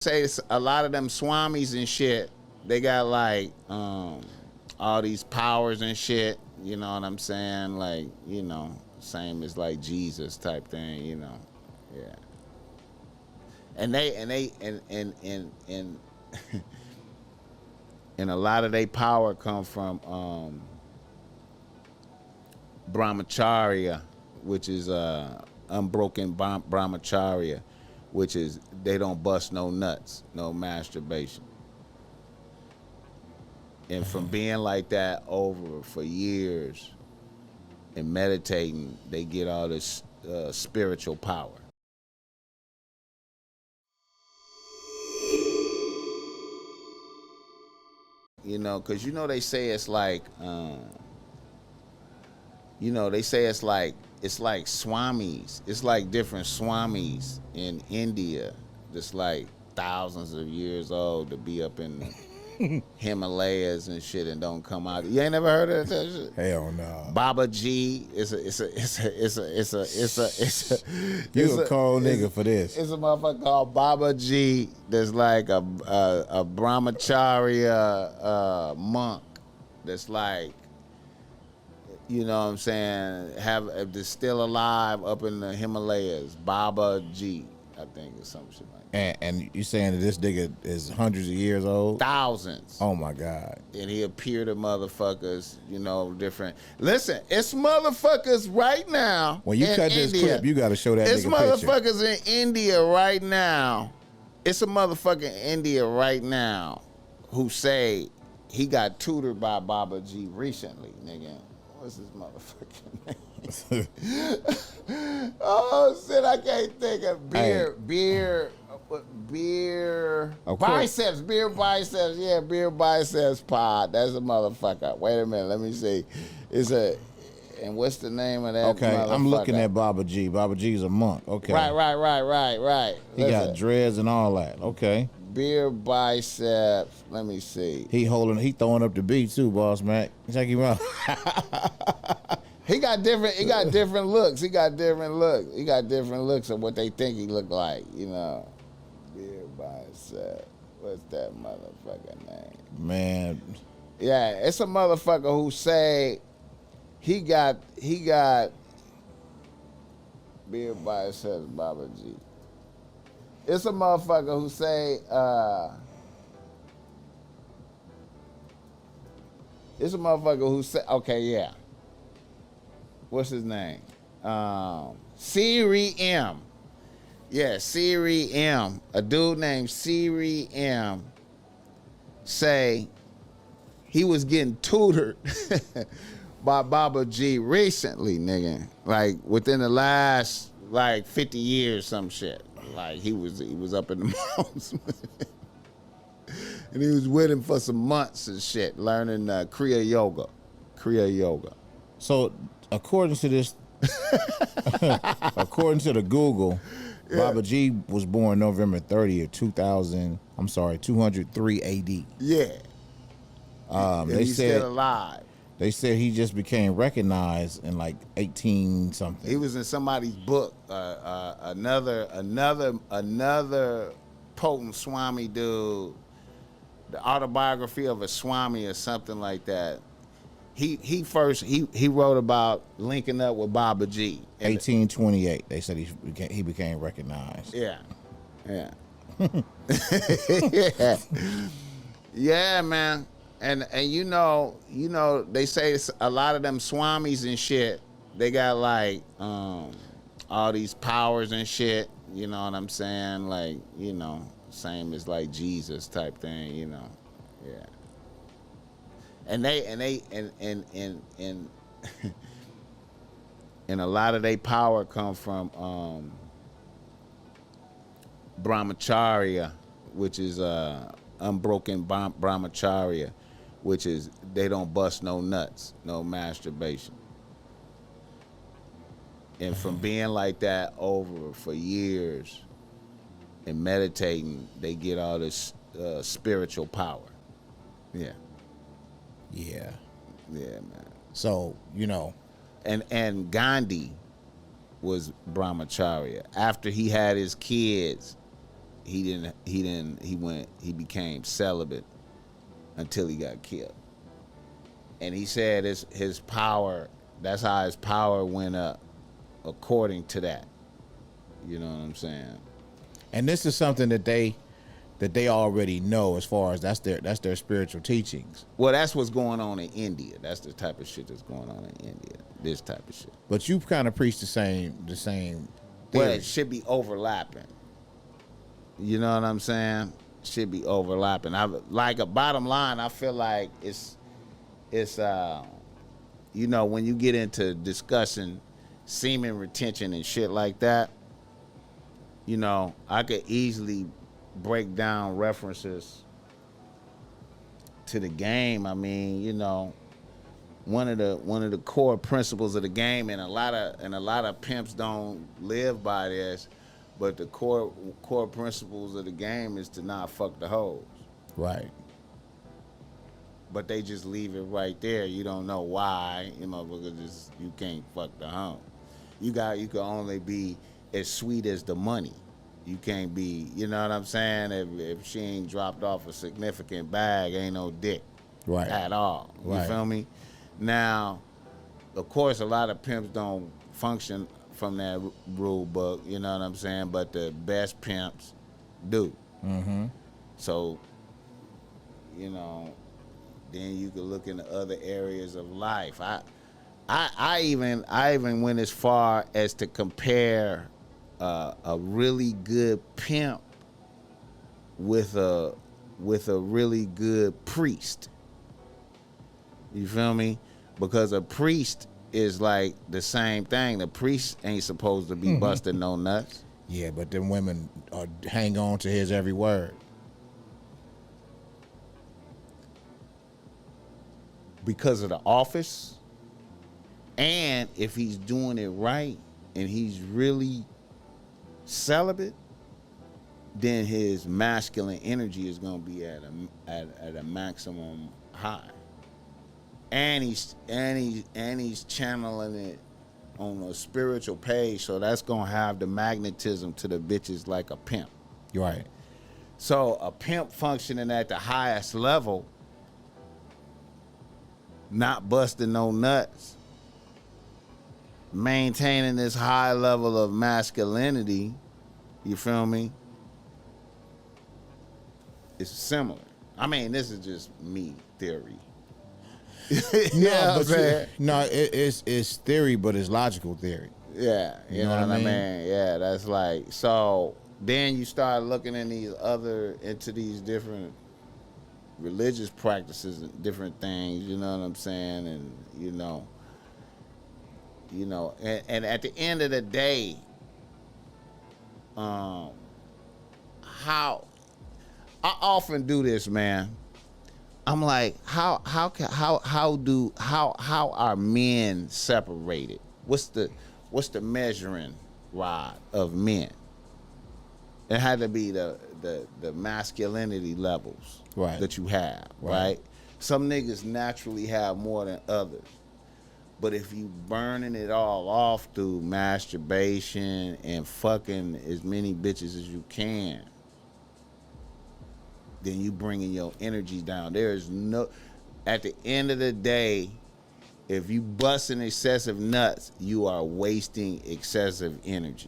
Say it's a lot of them swamis and shit. They got like all these powers and shit. You know what I'm saying? Like, same as like Jesus type thing. Yeah. And and a lot of their power come from brahmacharya, which is unbroken brahmacharya, which is they don't bust no nuts, no masturbation. And from being like that over for years and meditating, they get all this spiritual power. Because they say it's like, they say it's like swamis. It's like different swamis in India, just like thousands of years old to be up in the Himalayas and shit and don't come out. You ain't never heard of that shit? Hell no. Baba G is a You a cold nigga for this. It's a motherfucker called Baba G. That's like a brahmacharya monk. That's like, you know what I'm saying, that's still alive up in the Himalayas. Baba G, I think, or some shit like that. And you saying that this nigga is hundreds of years old? Thousands. Oh my God. And he appeared to motherfuckers, different. Listen, it's motherfuckers right now. When you cut this clip, you got to show that it's nigga motherfuckers in India right now. It's a motherfucker in India right now who say he got tutored by Baba G recently, nigga. What's his motherfucking name? Oh shit, I can't think of beer biceps, yeah, beer biceps pod. That's a motherfucker. Wait a minute, let me see. And what's the name of that? Okay, I'm looking at Baba G. Baba G's a monk. Okay. Right. He got dreads and all that. Okay. Beer biceps. Let me see. He throwing up the beat too, BossMack. Check him out. He got different looks. He got different looks of what they think he look like, Beer bicep. What's that motherfucker name? Man. Yeah, it's a motherfucker who say he got beer biceps Baba G. It's a motherfucker who say okay, yeah. What's his name? Siri M. Yeah, Siri M. A dude named Siri M. say he was getting tutored by Baba G recently, nigga. Like within the last 50 years, some shit. Like he was up in the mountains. And he was with him for some months and shit, learning Kriya Yoga. So according to this, according to the Google, yeah. Baba G was born November 30th, 203 AD. Yeah. They he's said still alive. They said he just became recognized in like 18 something. He was in somebody's book. Another potent Swami dude. The autobiography of a Swami or something like that. He wrote about linking up with Baba G. 1828. They said he became recognized. Yeah. Yeah, yeah, man. And they say it's a lot of them swamis and shit. They got like all these powers and shit. You know what I'm saying? Like, same as like Jesus type thing. Yeah. And and a lot of their power come from brahmacharya, which is unbroken brahmacharya, which is they don't bust no nuts, no masturbation. And from being like that over for years and meditating, they get all this spiritual power. Yeah. Yeah. Yeah, man. So, And Gandhi was brahmacharya. After he had his kids, he became celibate until he got killed. And he said his power, that's how his power went up according to that. You know what I'm saying? And this is something that they already know, as far as that's their spiritual teachings. Well, that's what's going on in India. That's the type of shit that's going on in India. This type of shit. But you kind of preach the same theory. Well, it should be overlapping. You know what I'm saying? Should be overlapping. Like a bottom line, I feel like it's you know, when you get into discussing semen retention and shit like that, you know, I could easily break down references to the game. I mean, you know, one of the core principles of the game, and a lot of pimps don't live by this, but the core principles of the game is to not fuck the hoes. Right. But they just leave it right there. You don't know why, you know, because you can't fuck the hoe. You can only be as sweet as the money. You can't be, you know what I'm saying? If she ain't dropped off a significant bag, ain't no dick. Right. At all. You feel me? Now, of course, a lot of pimps don't function from that rule book, you know what I'm saying? But the best pimps do. Mm-hmm. So, you know, then you can look into other areas of life. I even went as far as to compare a really good pimp with a really good priest. You feel me? Because a priest is like the same thing. The priest ain't supposed to be busting no nuts. Yeah, but them women hang on to his every word. Because of the office, and if he's doing it right and he's really celibate, then his masculine energy is going to be at a maximum high, and he's channeling it on a spiritual page, so that's going to have the magnetism to the bitches like a pimp. Right. So a pimp functioning at the highest level, not busting no nuts, maintaining this high level of masculinity, you feel me? It's similar. I mean, this is just me theory. It's theory, but it's logical theory. Yeah, you know what I mean? Yeah, that's like, so then you start looking into these different religious practices and different things, you know what I'm saying? And you know, and at the end of the day, how I often do this, man. I'm like, how are men separated? What's the measuring rod of men? It had to be the masculinity levels that you have, right? Some niggas naturally have more than others. But if you burning it all off through masturbation and fucking as many bitches as you can, then you bringing your energy down. At the end of the day, if you busting excessive nuts, you are wasting excessive energy.